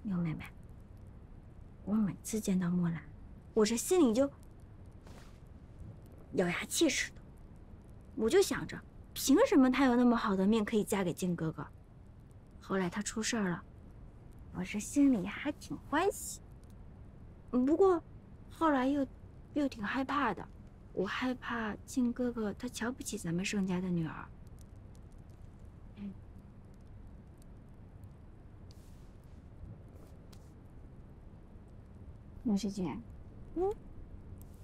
六妹妹，我每次见到莫兰，我这心里就咬牙切齿的。我就想着，凭什么她有那么好的命可以嫁给靖哥哥？后来她出事儿了，我这心里还挺欢喜。不过后来又挺害怕的，我害怕靖哥哥他瞧不起咱们盛家的女儿。陆师姐，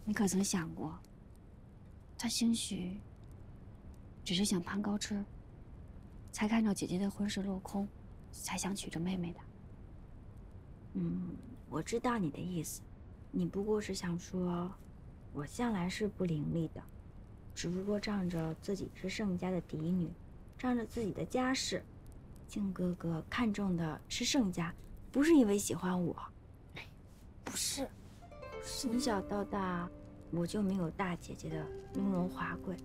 你可曾想过，他兴许只是想攀高枝，才看到姐姐的婚事落空，才想娶这妹妹的。我知道你的意思，你不过是想说，我向来是不伶俐的，只不过仗着自己是盛家的嫡女，仗着自己的家世，靖哥哥看中的是盛家，不是因为喜欢我。不是，从小到大，我就没有大姐姐的雍容华贵，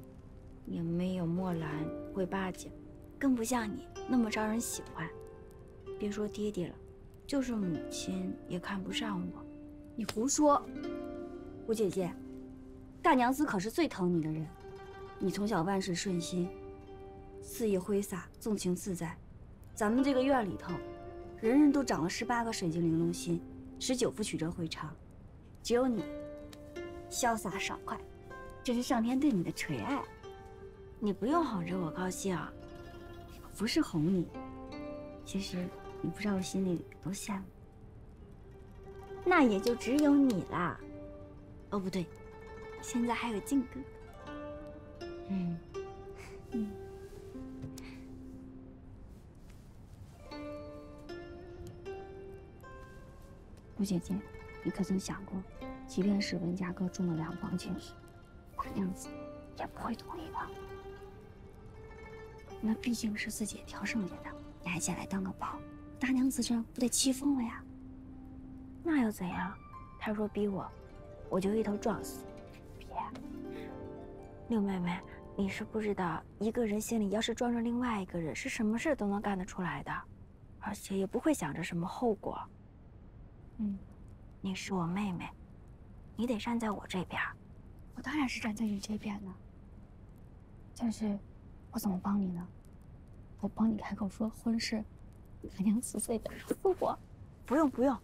也没有墨兰会巴结，更不像你那么招人喜欢。别说爹爹了，就是母亲也看不上我。你胡说，吴姐姐，大娘子可是最疼你的人。你从小万事顺心，肆意挥洒，纵情自在。咱们这个院里头，人人都长了18个水晶玲珑心，19副曲折会长，只有你潇洒爽快，这是上天对你的垂爱。你不用哄着我高兴，不是哄你，其实你不知道我心里多羡慕。那也就只有你啦。哦，不对，现在还有靖哥哥。吴姐姐，你可曾想过，即便是文家哥中了2房进士，大娘子也不会同意的。那毕竟是自己挑剩下的，你还捡来当个宝，大娘子这不得气疯了呀？那又怎样？他若逼我，我就一头撞死。别，六妹妹，你是不知道，一个人心里要是装着另外一个人，是什么事都能干得出来的，而且也不会想着什么后果。你是我妹妹，你得站在我这边。我当然是站在你这边的。但是，我怎么帮你呢？我帮你开口说婚事，大娘子非得死我。不用不用，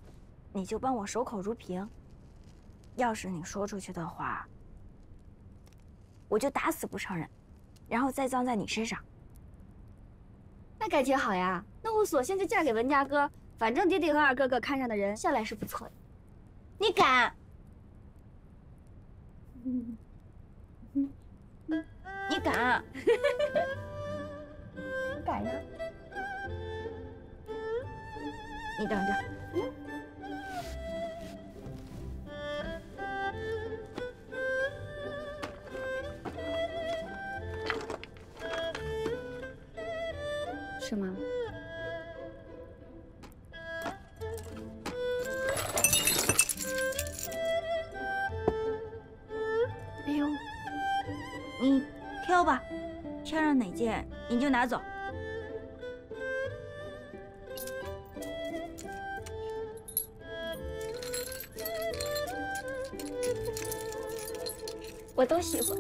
你就帮我守口如瓶。要是你说出去的话，我就打死不承认，然后再葬在你身上。那该挺好呀。那我索性就嫁给文家哥，反正爹爹和2哥哥看上的人向来是不错的。你敢？你敢？我敢呀！你等着。是吗？哎呦，你挑吧，挑上哪件你就拿走。我都喜欢。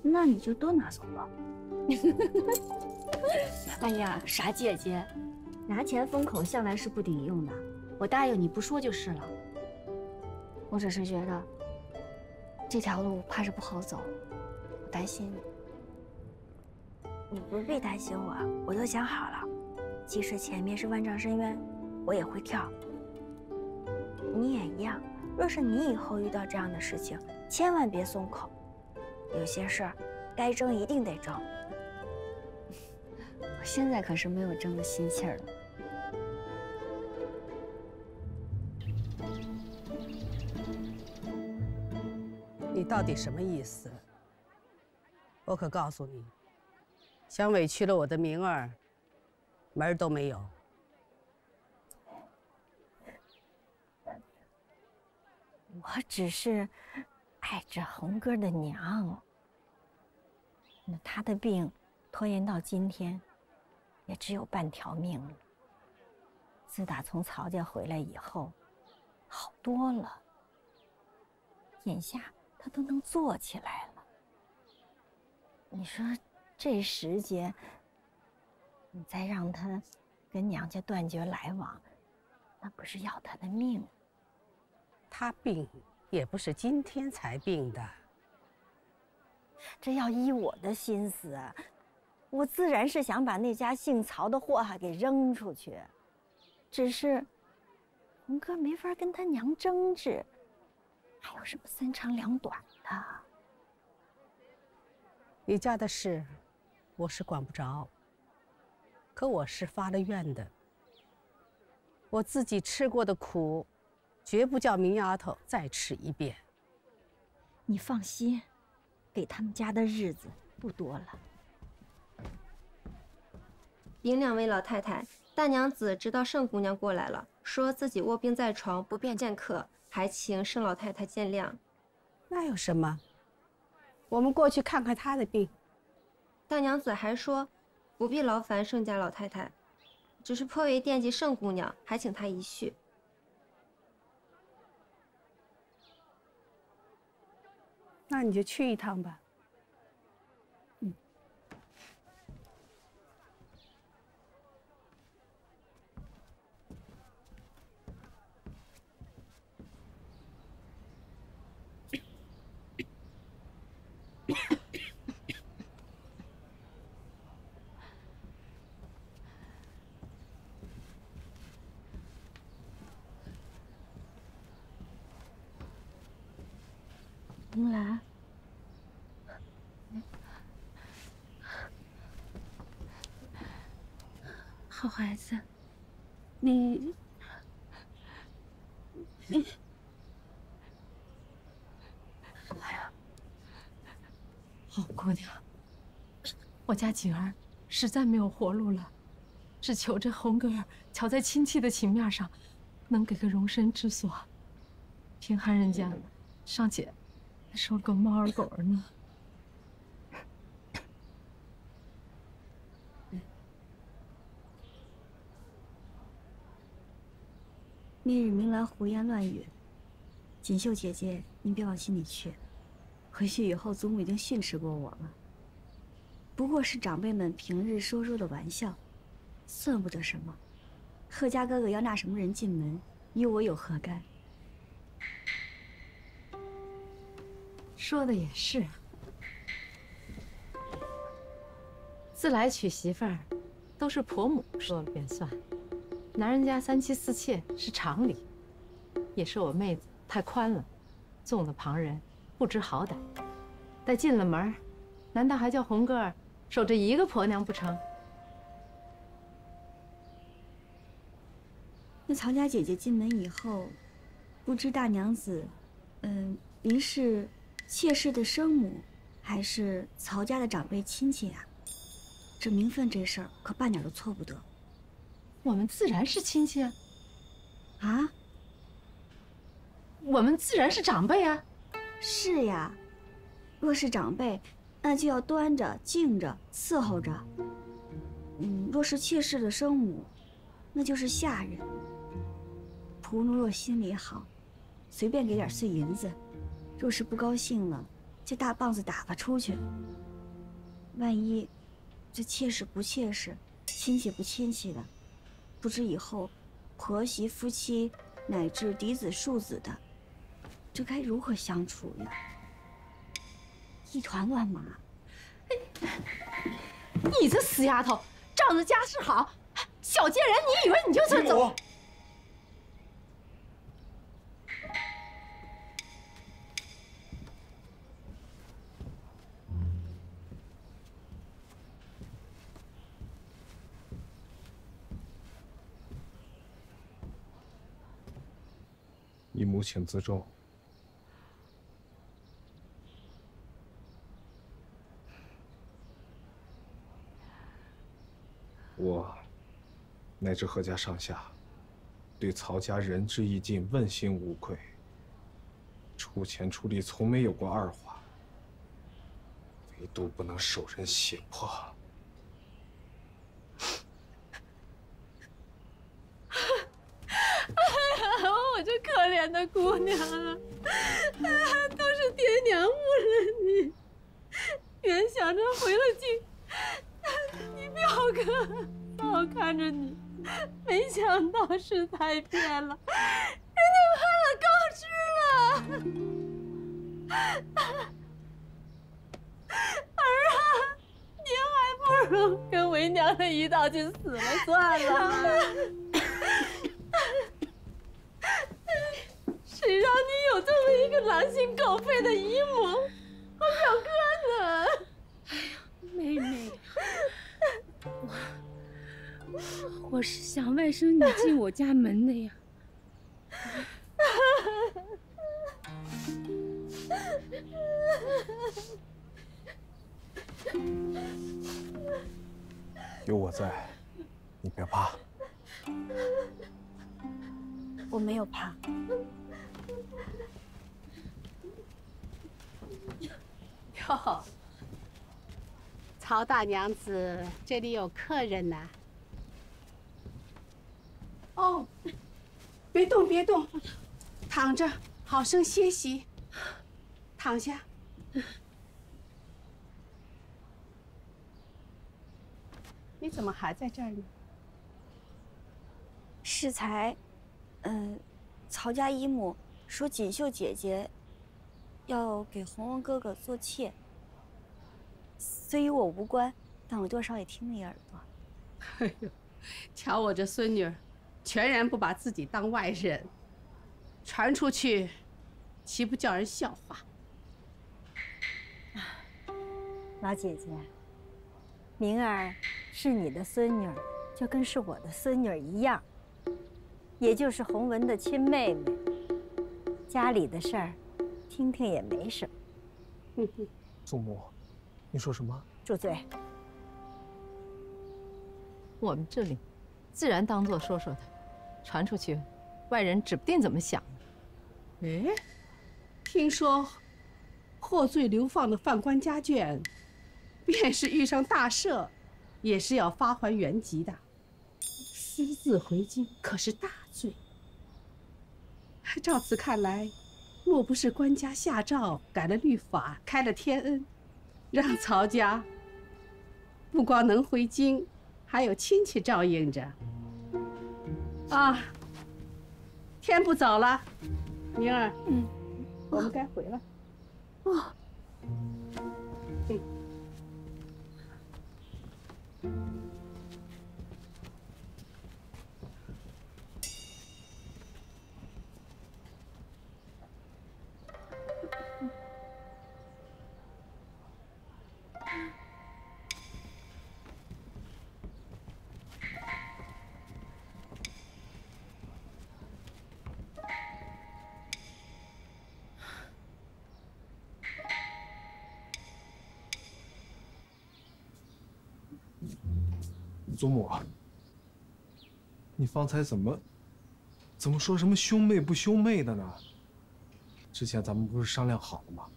那你就都拿走吧。哎呀，傻姐姐，拿钱封口向来是不顶用的。我答应你不说就是了。我只是觉得这条路怕是不好走，我担心你。你不必担心我，我都想好了，即使前面是万丈深渊，我也会跳。你也一样，若是你以后遇到这样的事情，千万别松口。有些事儿，该争一定得争。我现在可是没有争的心气儿了。你到底什么意思？我可告诉你，想委屈了我的明儿，门儿都没有。我只是爱着红哥的娘，那他的病拖延到今天，也只有半条命了。自打从曹家回来以后，好多了。眼下他都能坐起来了。你说这时节，你再让他跟娘家断绝来往，那不是要他的命？他病也不是今天才病的。这要依我的心思，我自然是想把那家姓曹的祸害给扔出去。只是红哥没法跟他娘争执，还有什么三长两短的？你家的事，我是管不着。可我是发了愿的，我自己吃过的苦，绝不叫明丫头再吃一遍。你放心，给他们家的日子不多了。禀两位老太太，大娘子知道盛姑娘过来了，说自己卧病在床，不便见客，还请盛老太太见谅。那有什么？我们过去看看她的病。大娘子还说，不必劳烦盛家老太太，只是颇为惦记盛姑娘，还请她一叙。那你就去一趟吧。红兰，好孩子，你哎呀，好姑娘，我家景儿实在没有活路了，只求这红哥儿瞧在亲戚的情面上，能给个容身之所。贫寒人家尚且还收个猫儿狗儿呢。那日明兰胡言乱语，锦绣姐姐，您别往心里去。回去以后，祖母已经训斥过我了。不过是长辈们平日说说的玩笑，算不得什么。贺家哥哥要纳什么人进门，与我有何干？说的也是，自来娶媳妇儿，都是婆母说了便算。男人家三妻四妾是常理，也是我妹子太宽了，纵了旁人，不知好歹。待进了门，难道还叫红哥儿守着一个婆娘不成？那曹家姐姐进门以后，不知大娘子，您是妾室的生母，还是曹家的长辈亲戚啊？这名分这事儿可半点都错不得。我们自然是亲戚啊！啊？我们自然是长辈啊！是呀，若是长辈，那就要端着、敬着、伺候着。若是妾室的生母，那就是下人。仆奴若心里好，随便给点碎银子；若是不高兴了，就大棒子打发出去。万一这妾室不妾室，亲戚不亲戚的，不知以后婆媳夫妻乃至嫡子庶子的，这该如何相处呀？一团乱麻。你这死丫头，仗着家世好，小贱人，你以为你就是走？姨母请自重。我乃至贺家上下，对曹家仁至义尽，问心无愧。出钱出力从没有过二话，唯独不能受人胁迫。姑娘啊，都是爹娘误了你。原想着回了京，你表哥好看着你，没想到事态变了，人家派了高知了。儿啊，你还不如跟为娘的一道去死了算了。谁让你有这么一个狼心狗肺的姨母和表哥呢？哎呀，妹妹，我是想外甥女进我家门的呀。有我在，你别怕。我没有怕。哟，曹大娘子，这里有客人呐。哦，别动，别动，躺着，好生歇息。躺下。你怎么还在这儿呢？适才，曹家姨母说锦绣姐姐要给洪文哥哥做妾，虽与我无关，但我多少也听了一耳朵。哎呦，瞧我这孙女儿，全然不把自己当外人，传出去，岂不叫人笑话？老姐姐，明儿是你的孙女儿，就跟是我的孙女儿一样，也就是洪文的亲妹妹。家里的事儿，听听也没什么。祖母，你说什么？住嘴！我们这里自然当作说说的，传出去，外人指不定怎么想呢。哎，听说获罪流放的犯官家眷，便是遇上大赦，也是要发还原籍的。私自回京可是大罪。照此看来，莫不是官家下诏改了律法，开了天恩，让曹家不光能回京，还有亲戚照应着。啊，天不早了，明儿，我们该回了。哦。祖母，你方才怎么说什么兄妹不兄妹的呢？之前咱们不是商量好了吗？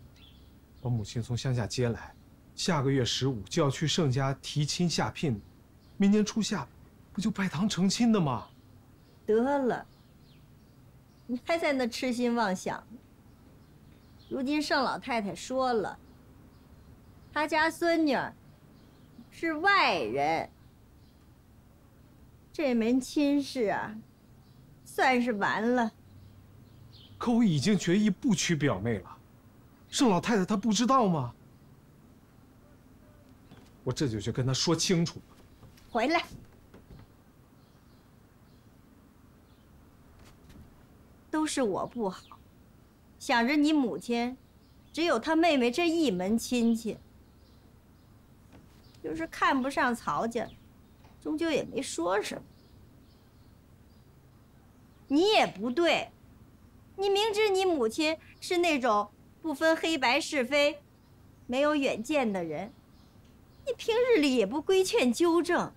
把母亲从乡下接来，下个月15就要去盛家提亲下聘，明年初夏不就拜堂成亲的吗？得了，你还在那痴心妄想呢。如今盛老太太说了，她家孙女是外人，这门亲事啊，算是完了。可我已经决意不娶表妹了，盛老太太她不知道吗？我这就去跟她说清楚。回来。都是我不好，想着你母亲只有她妹妹这一门亲戚，就是看不上曹家，终究也没说什么。你也不对，你明知你母亲是那种不分黑白是非、没有远见的人，你平日里也不规劝纠正，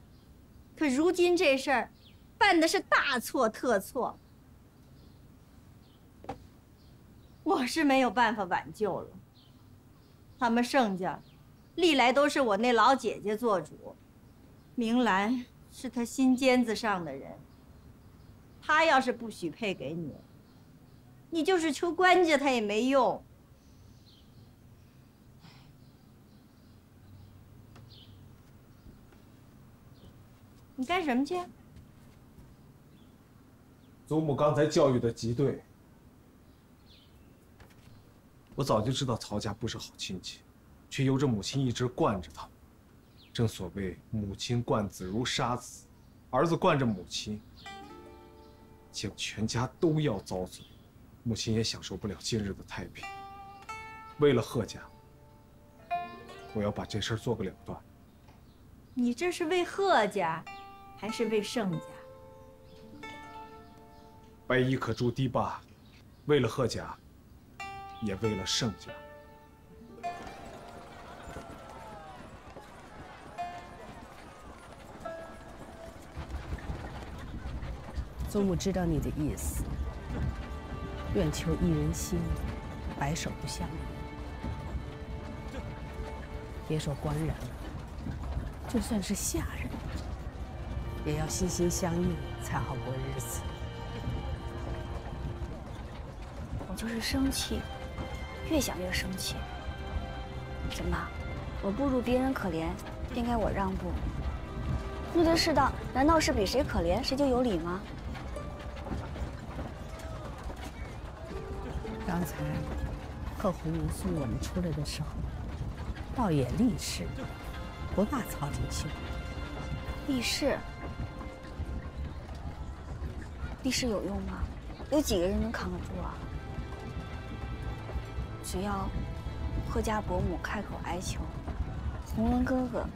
可如今这事儿办的是大错特错。我是没有办法挽救了。他们盛家历来都是我那老姐姐做主，明兰是她心尖子上的人，她要是不许配给你，你就是求官家他也没用。你干什么去？祖母刚才教育的极对。我早就知道曹家不是好亲戚，却由着母亲一直惯着他们。正所谓母亲惯子如杀子，儿子惯着母亲，结果全家都要遭罪，母亲也享受不了今日的太平。为了贺家，我要把这事儿做个了断。你这是为贺家，还是为盛家？白衣可筑堤坝，为了贺家，也为了盛家。祖母知道你的意思，愿求一人心，白首不相离。别说官人了，就算是下人，也要心心相印，才好过日子。我就是生气，越想越生气。怎么，我不如别人可怜，便该我让步？那这世道，难道是比谁可怜谁就有理吗？刚才贺红云送我们出来的时候，倒也立誓，不骂曹景秀。立誓？立誓有用吗？有几个人能扛得住啊？只要贺家伯母开口哀求，洪文哥哥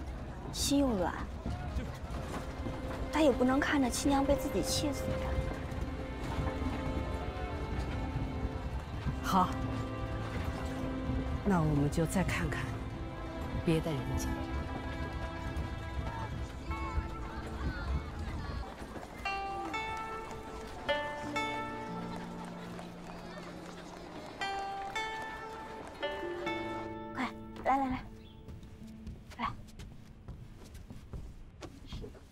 心又软，他也不能看着亲娘被自己气死呀。好，那我们就再看看别的人家。快，来，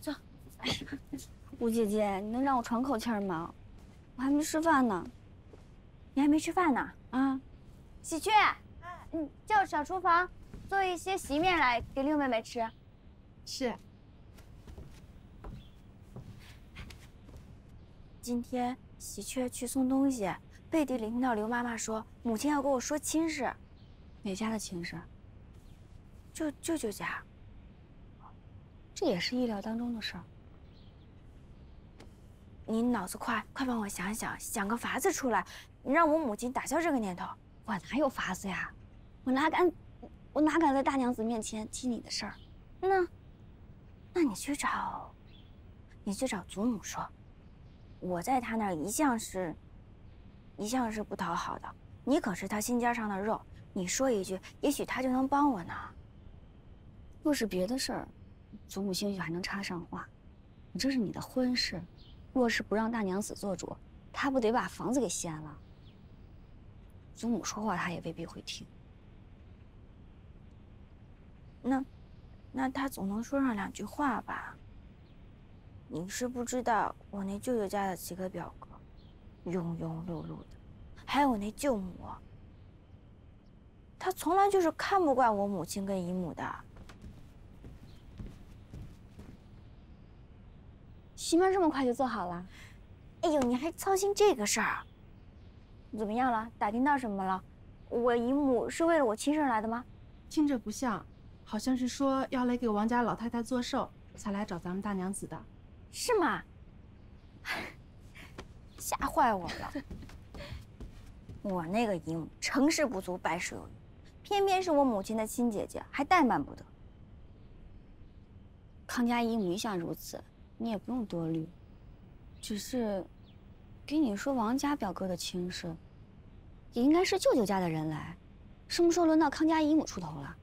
坐。吴姐姐，你能让我喘口气儿吗？我还没吃饭呢。你还没吃饭呢？啊，喜鹊，叫小厨房做一些席面来给六妹妹吃。是。今天喜鹊去送东西，背地里听到刘妈妈说母亲要跟我说亲事。哪家的亲事？舅舅家。这也是意料当中的事儿。你脑子快帮我想想，想个法子出来，让我母亲打消这个念头。我哪有法子呀？我哪敢在大娘子面前提你的事儿？那你去找祖母说，我在她那儿一向是不讨好的，你可是她心尖上的肉，你说一句，也许她就能帮我呢。若是别的事儿，祖母兴许还能插上话。这是你的婚事，若是不让大娘子做主，她不得把房子给掀了？祖母说话，她也未必会听。那她总能说上两句话吧？你是不知道，我那舅舅家的几个表哥，庸庸碌碌的，还有我那舅母，她从来就是看不惯我母亲跟姨母的。席面这么快就做好了？哎呦，你还操心这个事儿？怎么样了？打听到什么了？我姨母是为了我亲事来的吗？听着不像，好像是说要来给王家老太太做寿，才来找咱们大娘子的。是吗？吓坏我了！我那个姨母成事不足败事有余，偏偏是我母亲的亲姐姐，还怠慢不得。康家姨母一向如此，你也不用多虑。只是，给你说王家表哥的亲事，也应该是舅舅家的人来。什么时候轮到康家姨母出头了？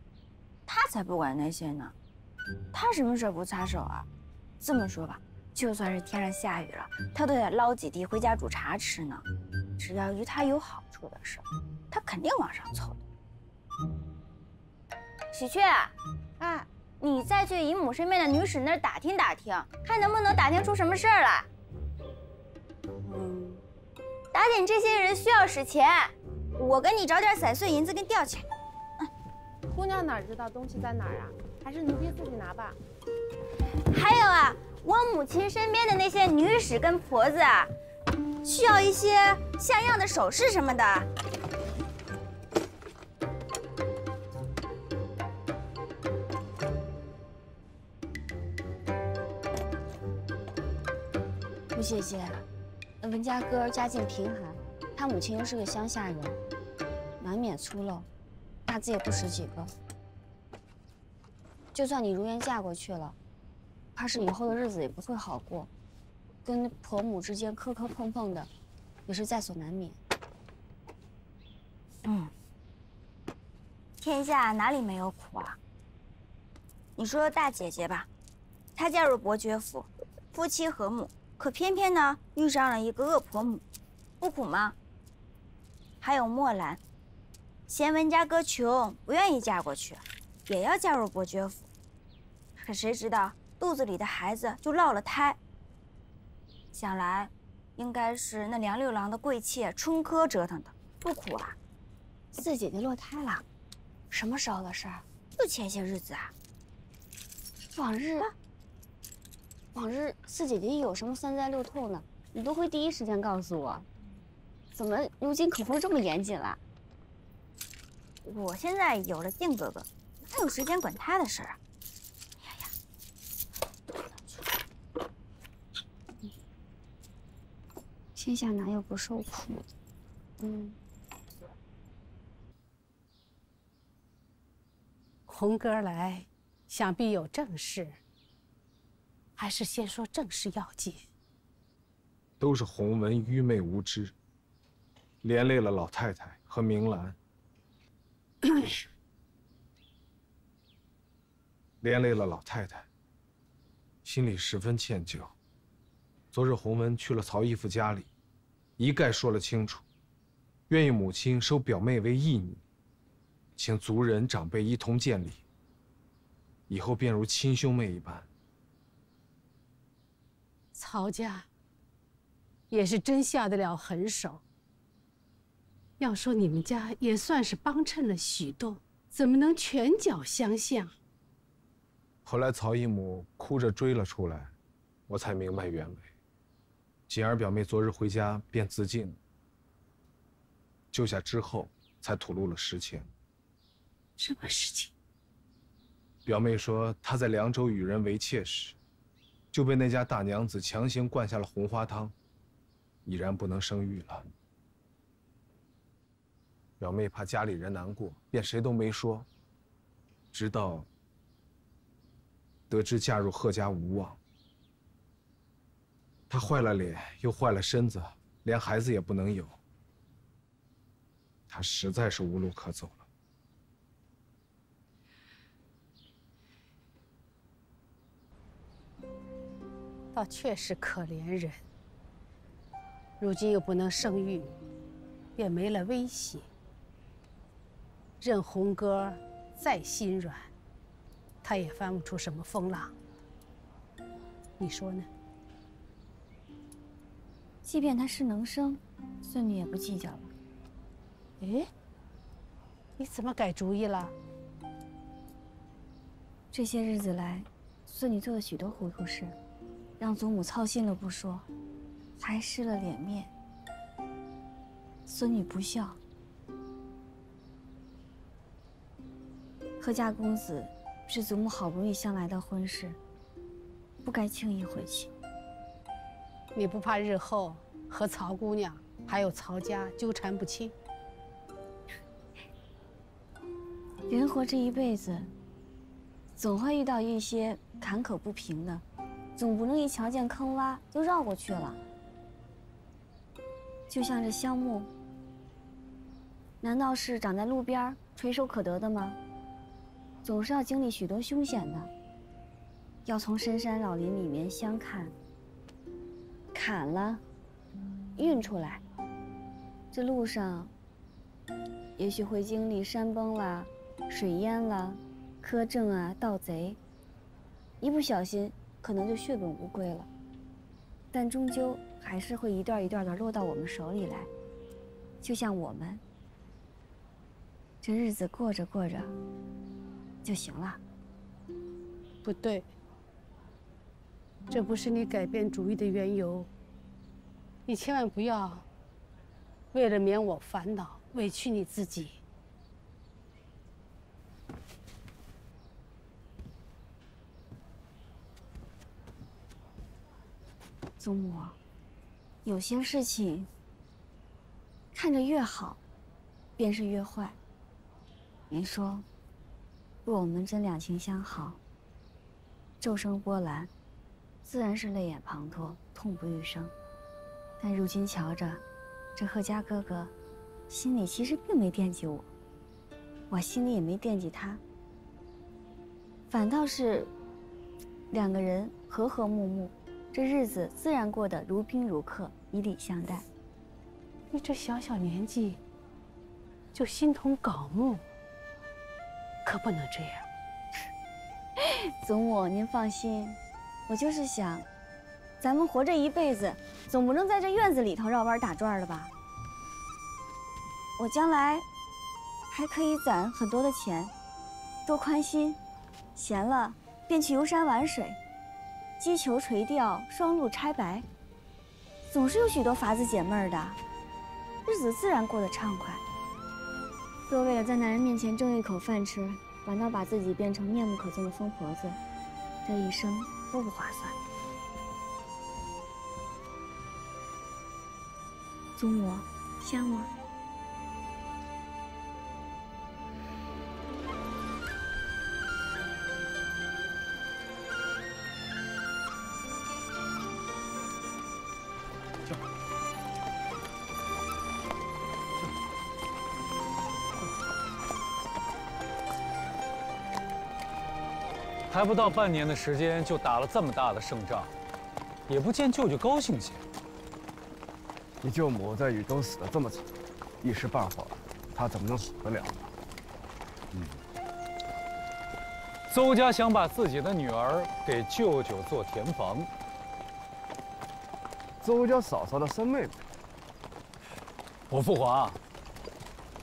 他才不管那些呢，他什么事不插手啊？这么说吧，就算是天上下雨了，他都得捞几滴回家煮茶吃呢。只要与他有好处的事，他肯定往上凑的。喜鹊，你再去姨母身边的女使那儿打听打听，看能不能打听出什么事儿来。打点这些人需要使钱，我给你找点散碎银子跟吊钱。姑娘哪知道东西在哪儿啊？还是奴婢自己拿吧。还有啊，我母亲身边的那些女使跟婆子啊，需要一些像样的首饰什么的。吴姐姐，文家哥家境贫寒，他母亲又是个乡下人，难免粗陋，大字也不识几个。就算你如愿嫁过去了，怕是以后的日子也不会好过，跟婆母之间磕磕碰碰的，也是在所难免。天下哪里没有苦啊？你说大姐姐吧，她嫁入伯爵府，夫妻和睦，可偏偏呢遇上了一个恶婆母，不苦吗？还有墨兰，嫌文家哥穷，不愿意嫁过去，也要嫁入伯爵府，可谁知道肚子里的孩子就落了胎。想来，应该是那梁六郎的贵妾春珂折腾的，不苦啊。四姐姐落胎了，什么时候的事儿？就前些日子啊。往日四姐姐一有什么三灾六痛呢，你都会第一时间告诉我，怎么如今可不这么严谨了？我现在有了靖哥哥，哪有时间管他的事儿啊？天下哪有不受苦的？红哥来，想必有正事，还是先说正事要紧。都是洪文愚昧无知，连累了老太太和明兰，连累了老太太，心里十分歉疚。昨日洪文去了曹义父家里，一概说了清楚，愿意母亲收表妹为义女，请族人长辈一同见礼，以后便如亲兄妹一般。曹家也是真下得了狠手。要说你们家也算是帮衬了许多，怎么能拳脚相向？后来曹义母哭着追了出来，我才明白原委。锦儿表妹昨日回家便自尽了，救下之后才吐露了实情。什么事情？表妹说她在凉州与人为妾时，就被那家大娘子强行灌下了红花汤，已然不能生育了。表妹怕家里人难过，便谁都没说，直到得知嫁入贺家无望。她坏了脸，又坏了身子，连孩子也不能有。她实在是无路可走了。倒确实可怜人。如今又不能生育，便没了威胁。任红哥再心软，他也翻不出什么风浪。你说呢？即便他是能生，孙女也不计较了。哎，你怎么改主意了？这些日子来，孙女做了许多糊涂事，让祖母操心了不说，还失了脸面。孙女不孝，贺家公子是祖母好不容易相来的婚事，不该轻易回去。你不怕日后和曹姑娘还有曹家纠缠不清？人活这一辈子，总会遇到一些坎坷不平的，总不能一瞧见坑洼就绕过去了。就像这香木，难道是长在路边垂手可得的吗？总是要经历许多凶险的，要从深山老林里面相砍，砍了，运出来。这路上，也许会经历山崩啦、水淹啦、苛政啊、盗贼，一不小心可能就血本无归了。但终究还是会一段一段的落到我们手里来。就像我们，这日子过着过着就行了。不对，这不是你改变主意的缘由。你千万不要为了免我烦恼，委屈你自己。祖母，有些事情看着越好，便是越坏。您说，若我们真两情相好，骤生波澜，自然是泪眼滂沱，痛不欲生。但如今瞧着，这贺家哥哥心里其实并没惦记我，我心里也没惦记他，反倒是两个人和和睦睦，这日子自然过得如宾如客，以礼相待。你这小小年纪就心同槁木，可不能这样。祖母，您放心，我就是想，咱们活这一辈子，总不能在这院子里头绕弯打转了吧？我将来还可以攒很多的钱，多宽心，闲了便去游山玩水，击球垂钓，双露拆白，总是有许多法子解闷儿的，日子自然过得畅快。若为了在男人面前挣一口饭吃，反倒把自己变成面目可憎的疯婆子，这一生都不划算。祖母，香吗？还不到半年的时间，就打了这么大的胜仗，也不见舅舅高兴些。你舅母在禹州死得这么惨，一时半会儿，他怎么能好得了呢？邹家想把自己的女儿给舅舅做填房。邹家嫂嫂的三妹妹，我父皇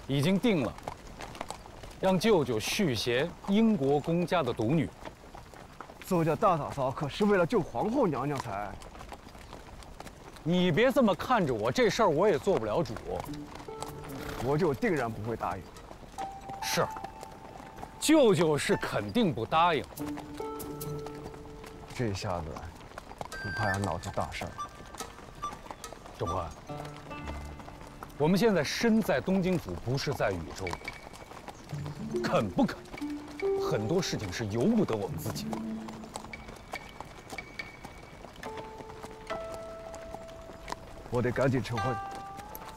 已经定了，让舅舅续弦英国公家的独女。邹家大嫂嫂可是为了救皇后娘娘才……你别这么看着我，这事儿我也做不了主。我就定然不会答应。是，舅舅是肯定不答应。这下子恐怕要闹出大事儿了。钟欢，我们现在身在东京府，不是在禹州。肯不肯，很多事情是由不得我们自己的。我得赶紧成婚，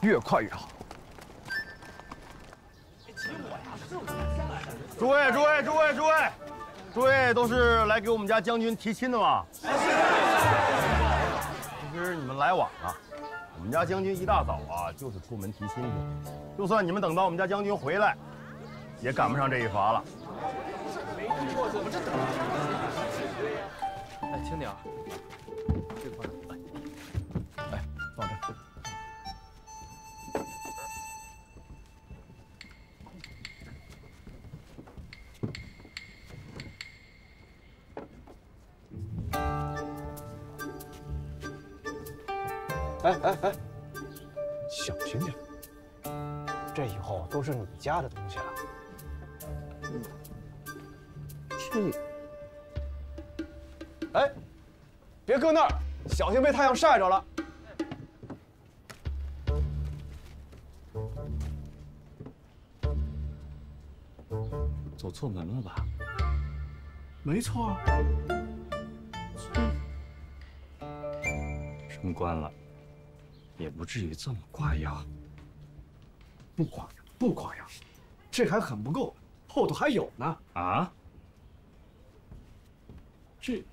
越快越好。诸位，诸位都是来给我们家将军提亲的吗？其实你们来晚了，我们家将军一大早啊就是出门提亲去，就算你们等到我们家将军回来，也赶不上这一伐了。没听说怎么这等？哎，轻点儿，这块来，放这。哎，小心点，这以后都是你家的东西了。哎，别搁那儿，小心被太阳晒着了。走错门了吧？没错。升官了，也不至于这么夸耀。不夸张，不夸张，这还很不够，后头还有呢。啊？这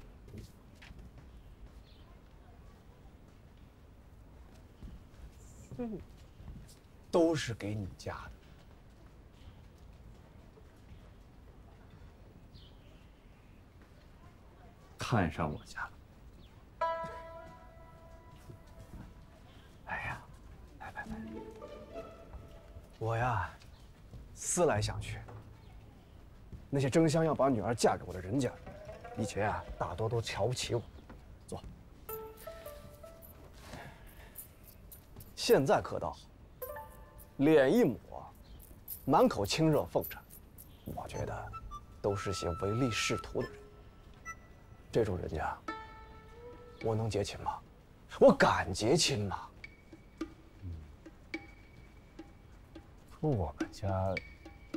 都是给你家的。看上我家了。我呀，思来想去，那些争相要把女儿嫁给我的人家，以前啊，大多都瞧不起我。坐。现在可倒好，脸一抹，满口清热奉茶。我觉得，都是些唯利是图的人。这种人家，我能结亲吗？我敢结亲吗？可我们家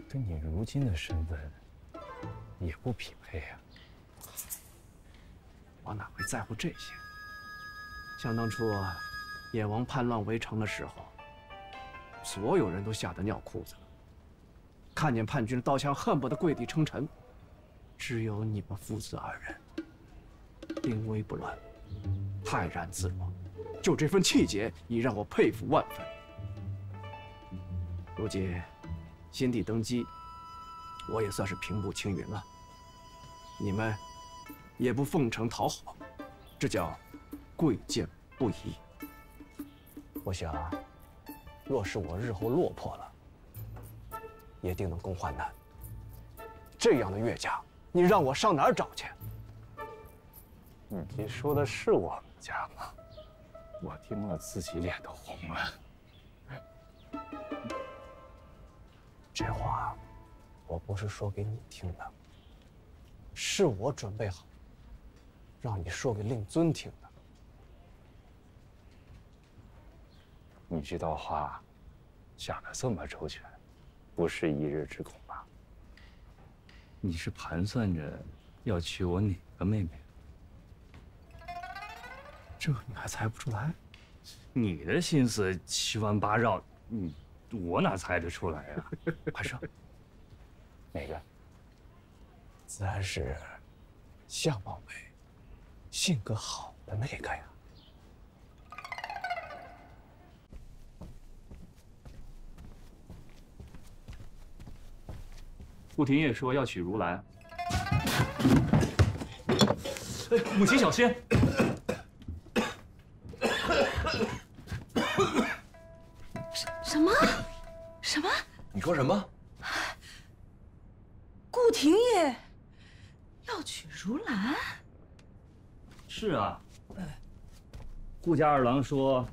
跟你如今的身份也不匹配呀。我哪会在乎这些？想当初燕王叛乱围城的时候，所有人都吓得尿裤子了，看见叛军的刀枪，恨不得跪地称臣。只有你们父子二人，临危不乱，泰然自若，就这份气节已让我佩服万分。如今新帝登基，我也算是平步青云了。你们也不奉承讨好，这叫贵贱不移。我想，若是我日后落魄了，也定能共患难。这样的岳家，你让我上哪儿找去？你说的是我们家吗？我听了自己脸都红了。这话，我不是说给你听的，是我准备好，让你说给令尊听的。你这道话想得这么周全，不是一日之功吧？你是盘算着要娶我哪个妹妹？这你还猜不出来？你的心思七弯八绕，我哪猜得出来呀？快说，哪个？自然是相貌美、性格好的那个呀。顾廷烨说要娶如兰。母亲小心！什么？什么？你说什么？顾廷烨要娶如兰？是啊，顾家二郎说，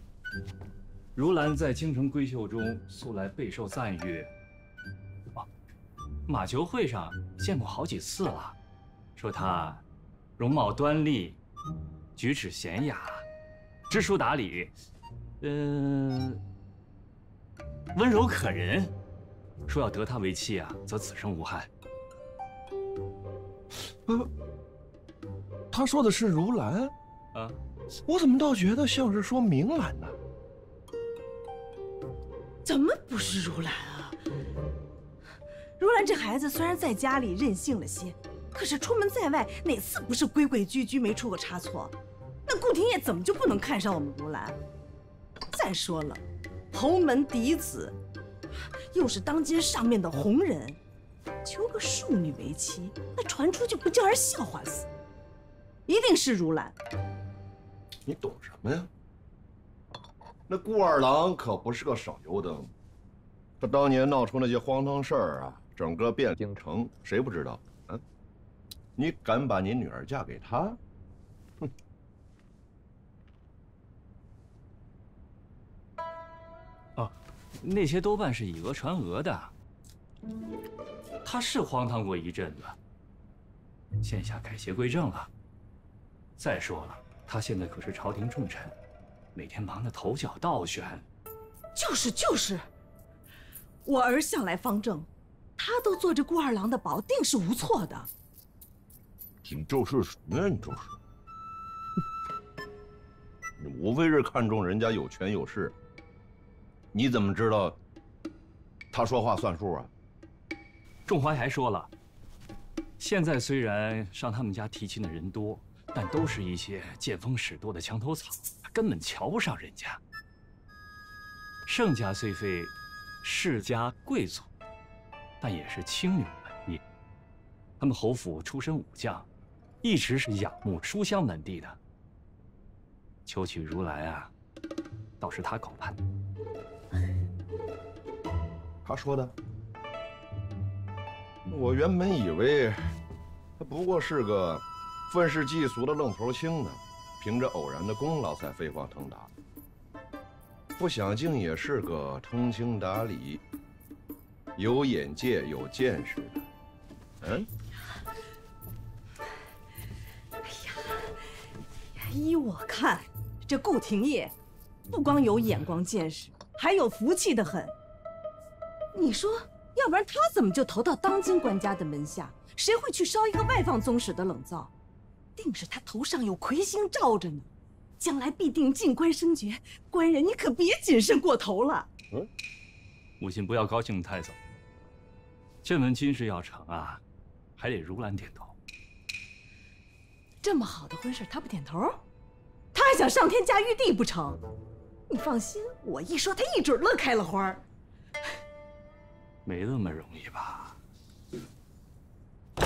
如兰在京城闺秀中素来备受赞誉。马球会上见过好几次了，说她容貌端丽，举止娴雅，知书达理，温柔可人，说要得她为妻啊，则此生无憾。他说的是如兰啊，我怎么倒觉得像是说明兰呢？怎么不是如兰啊？如兰这孩子虽然在家里任性了些，可是出门在外哪次不是规规矩矩，没出过差错？那顾廷烨怎么就不能看上我们如兰？再说了，侯门嫡子，又是当今上面的红人，求个庶女为妻，那传出去不叫人笑话死？一定是如兰。你懂什么呀？那顾二郎可不是个省油灯，他当年闹出那些荒唐事儿啊，整个汴京城谁不知道？啊，你敢把你女儿嫁给他？哼！哦，那些多半是以讹传讹的。他是荒唐过一阵子，现下改邪归正了。再说了，他现在可是朝廷重臣，每天忙得头脚倒旋。就是，我儿向来方正，他都做着顾二郎的保，定是无错的。你就是什么呀？你就是，你无非是看中人家有权有势。你怎么知道他说话算数啊？仲怀还说了，现在虽然上他们家提亲的人多，但都是一些见风使舵的墙头草，根本瞧不上人家。盛家虽非世家贵族，但也是青牛门第。他们侯府出身武将，一直是仰慕书香门第的。求娶如兰啊，倒是他高攀。他说的。我原本以为他不过是个愤世嫉俗的愣头青呢，凭着偶然的功劳才飞黄腾达。不想竟也是个通情达理、有眼界、有见识的。嗯。依我看，这顾廷烨不光有眼光见识，还有福气的很。你说，要不然他怎么就投到当今官家的门下？谁会去烧一个外放宗室的冷灶？定是他头上有魁星罩着呢，将来必定进官升爵。官人，你可别谨慎过头了。母亲不要高兴太早。这门亲事要成啊，还得如兰点头。这么好的婚事，他不点头？他还想上天下玉帝不成？你放心，我一说，他一准乐开了花。没那么容易吧？你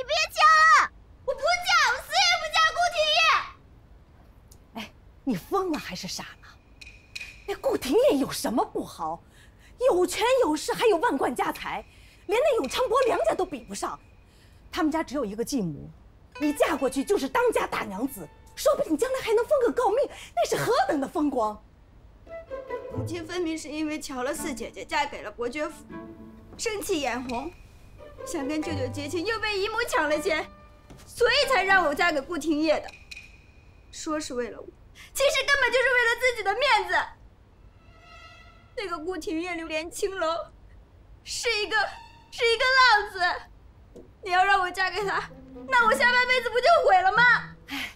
别抢了！我不嫁，我死也不嫁顾廷烨！哎，你疯了还是傻呢？那顾廷烨有什么不好？有权有势，还有万贯家财，连那永昌伯梁家都比不上。他们家只有一个继母，你嫁过去就是当家大娘子，说不定将来还能封个诰命，那是何等的风光！母亲分明是因为巧了四姐姐嫁给了伯爵府，生气眼红，想跟舅舅结亲，又被姨母抢了钱，所以才让我嫁给顾廷烨的。说是为了我，其实根本就是为了自己的面子。那个顾廷烨流连青楼，是一个浪子。你要让我嫁给他，那我下半辈子不就毁了吗？哎，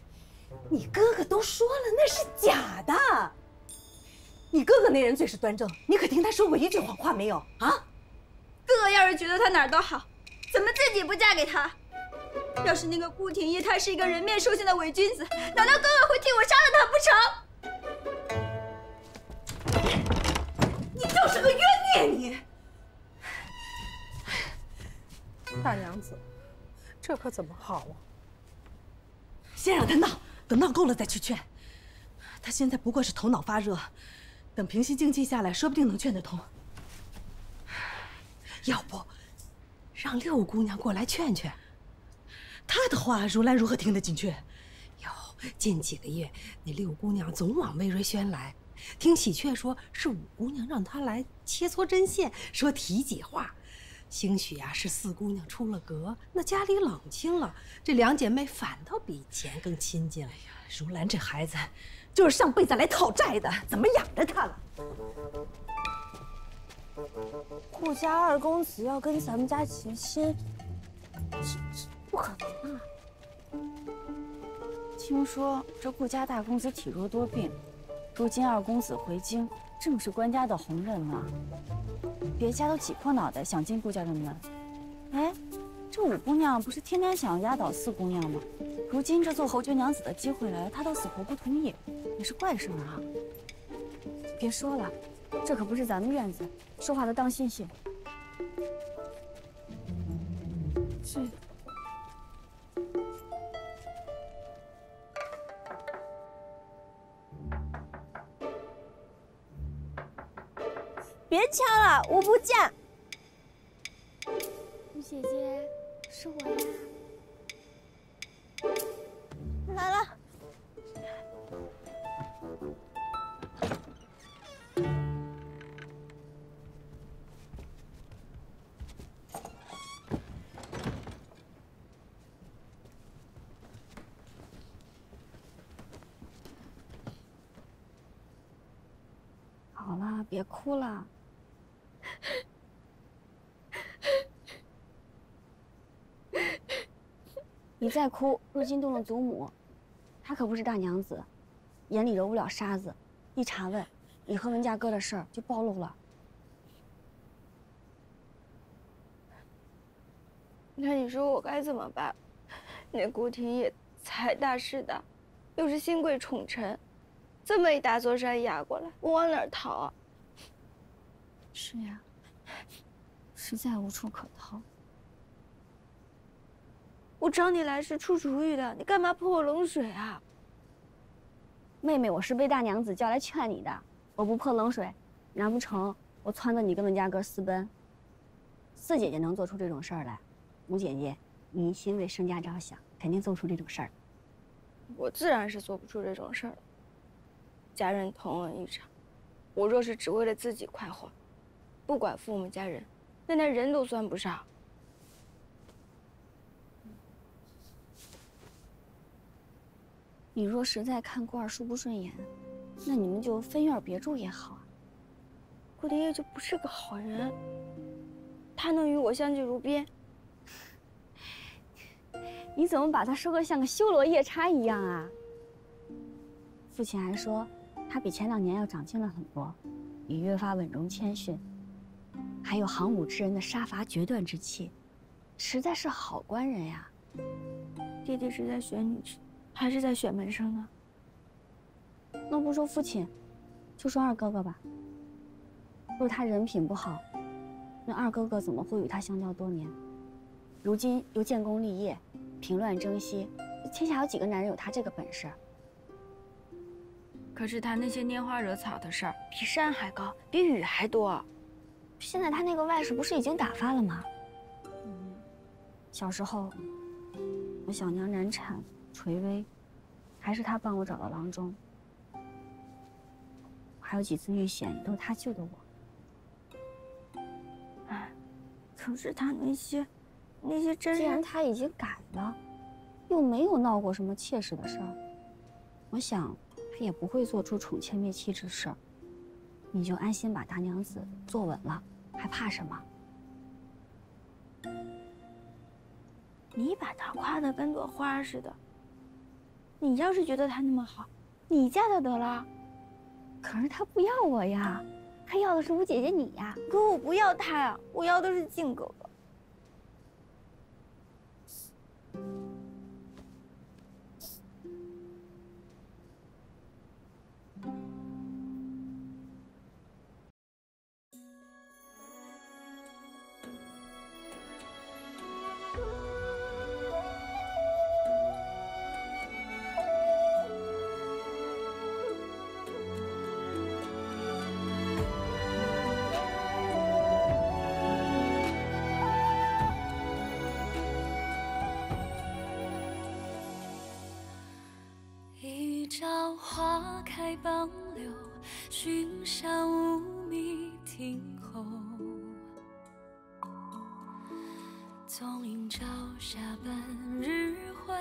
你哥哥都说了，那是假的。你哥哥那人最是端正，你可听他说过一句谎话没有啊？哥哥要是觉得他哪儿都好，怎么自己不嫁给他？要是那个顾廷烨他是一个人面兽心的伪君子，难道哥哥会替我杀了他不成？你就是个冤孽！你大娘子，这可怎么好啊？先让他闹，等闹够了再去劝。他现在不过是头脑发热，等平息静气下来，说不定能劝得通。要不，让六姑娘过来劝劝。她的话，如兰如何听得进去？哟，近几个月，那六姑娘总往魏瑞轩来，听喜鹊说是五姑娘让她来切磋针线，说体己话。兴许啊，是四姑娘出了阁，那家里冷清了，这两姐妹反倒比以前更亲近了。哎呀，如兰这孩子，就是上辈子来讨债的，怎么养着她了？顾家二公子要跟咱们家结亲，这不可能啊！听说这顾家大公子体弱多病，如今二公子回京，正是官家的红人呢。别家都挤破脑袋想进顾家的门，哎，这五姑娘不是天天想要压倒四姑娘吗？如今这做侯爵娘子的机会来了，她都死活不同意，也是怪事儿啊！别说了，这可不是咱们院子，说话的当心些。是。别敲了，我不嫁。顾姐姐，是我呀。来了。好了，别哭了。你再哭会惊动了祖母，她可不是大娘子，眼里揉不了沙子。一查问，你和文家哥的事儿就暴露了。那你说我该怎么办？那顾廷烨财大势大，又是新贵宠臣，这么一大座山压过来，我往哪儿逃啊？是呀，实在无处可逃。我找你来是出主意的，你干嘛泼我冷水啊？妹妹，我是被大娘子叫来劝你的，我不泼冷水，难不成我撺掇你跟文家哥私奔？四姐姐能做出这种事儿来，五姐姐，你一心为盛家着想，肯定做不出这种事儿。我自然是做不出这种事儿了。家人同恩一场，我若是只为了自己快活，不管父母家人，那连人都算不上。你若实在看顾二叔不顺眼，那你们就分院别住也好啊。顾廷烨就不是个好人，他能与我相敬如宾？你怎么把他说的像个修罗夜叉一样啊？父亲还说，他比前2年要长进了很多，也越发稳重谦逊，还有行武之人的杀伐决断之气，实在是好官人呀。弟弟是在选女婿，还是在选门生呢？那不说父亲，就说二哥哥吧。若他人品不好，那二哥哥怎么会与他相交多年？如今又建功立业，平乱征西，天下有几个男人有他这个本事？可是他那些拈花惹草的事儿，比山还高，比雨还多。现在他那个外甥不是已经打发了吗？小时候，我小娘难产垂危，还是他帮我找到郎中。还有几次遇险，都是他救的我。哎，可是他那些真……既然他已经改了，又没有闹过什么妾室的事儿，我想他也不会做出宠妾灭妻之事。你就安心把大娘子坐稳了，还怕什么？你把他夸得跟朵花似的。你要是觉得他那么好，你嫁他得了。可是他不要我呀，他要的是五姐姐你呀。可我不要他呀，我要的是靖哥哥。一朝花开傍柳，寻山无觅听候。纵饮朝霞半日晖，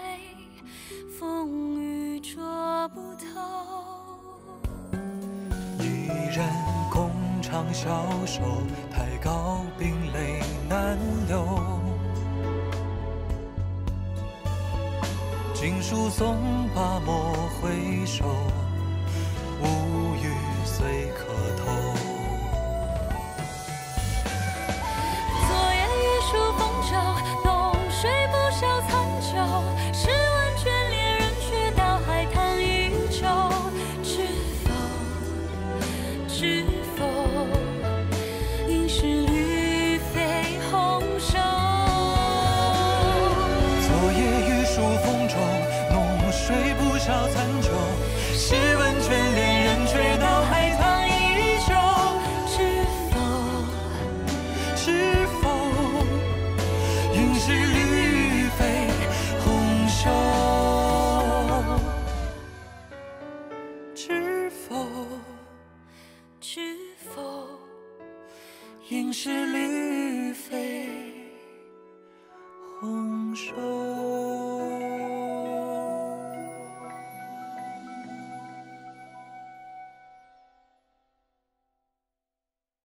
风雨捉不透。一人共长消瘦，太高冰泪难流。锦书送罢莫回首，无语虽可偷。昨夜玉树风骤，浓水不消残酒。试问卷帘人，却道海棠依旧。知否，应是绿肥红瘦。昨夜玉树风骤，浓水不消残酒。试问卷帘人，却道海棠依旧。知否，应是绿肥红瘦。知否，应是绿肥。